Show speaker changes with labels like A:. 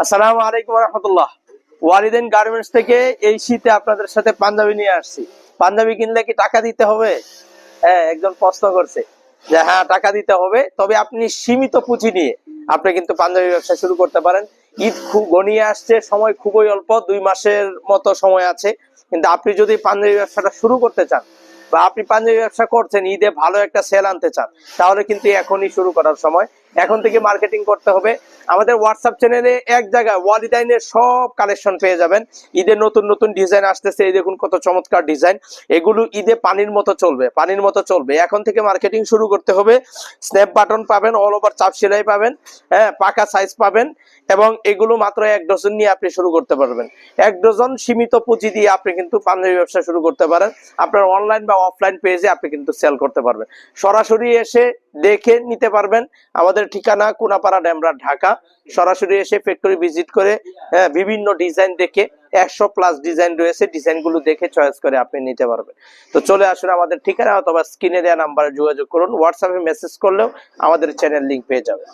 A: আসসালামু আলাইকুম রহমতুল্লাহ। ওয়ালিদেন গার্মেন্টস থেকে এই শীতে আপনাদের সাথে পাঞ্জাবি নিয়ে আসছি। পাঞ্জাবি কিনলে কি টাকা দিতে হবে? হ্যাঁ, একজন প্রশ্ন করছে যে হ্যাঁ টাকা দিতে হবে, তবে আপনি সীমিত পুঁজি নিয়ে আপনি কিন্তু পাঞ্জাবি ব্যবসা শুরু করতে পারেন। ঈদ খুব ঘনিয়ে আসছে, সময় খুবই অল্প, 2 মাসের মতো সময় আছে। কিন্তু আপনি যদি পাঞ্জাবি ব্যবসাটা শুরু করতে চান বা আপনি পাঞ্জাবি ব্যবসা করছেন, ঈদে ভালো একটা সেল আনতে চান, তাহলে কিন্তু এখনই শুরু করার সময়। এখন থেকে মার্কেটিং করতে হবে। আমাদের হোয়াটসঅ্যাপ চ্যানেলে এক জায়গায় ওয়ালিদাইনের সব কালেকশন পেয়ে যাবেন। ঈদের নতুন নতুন ডিজাইন আসতেছে, এই দেখুন কত চমৎকার ডিজাইন। এগুলো ঈদে পানির মতো চলবে, পানির মতো চলবে। এখন থেকে মার্কেটিং শুরু করতে হবে। স্ন্যাপ বাটন পাবেন, অল ওভার চাপ সেলাই পাবেন, হ্যাঁ পাকা সাইজ পাবেন, এবং এগুলো মাত্র 1 ডজন নিয়ে আপনি শুরু করতে পারবেন। 1 ডজন সীমিত পুঁজি দিয়ে আপনি কিন্তু পাঞ্জাবি ব্যবসা শুরু করতে পারেন। আপনার অনলাইন বা অফলাইন পেজে আপনি কিন্তু সেল করতে পারবেন। সরাসরি এসে দেখে নিতে পারবেন। আমাদের ঠিকানা কোনাপাড়া, ডেমরা, ঢাকা। সরাসরি এসে ফ্যাক্টরি ভিজিট করে বিভিন্ন ডিজাইন দেখে, 100+ ডিজাইন রয়েছে, ডিজাইনগুলো দেখে চয়েস করে আপনি নিতে পারবেন। তো চলে আসুন আমাদের ঠিকানা, অথবা স্ক্রিনে দেওয়া নাম্বারে যোগাযোগ করুন। হোয়াটসঅ্যাপে মেসেজ করলেও আমাদের চ্যানেল লিংক পেয়ে যাবেন।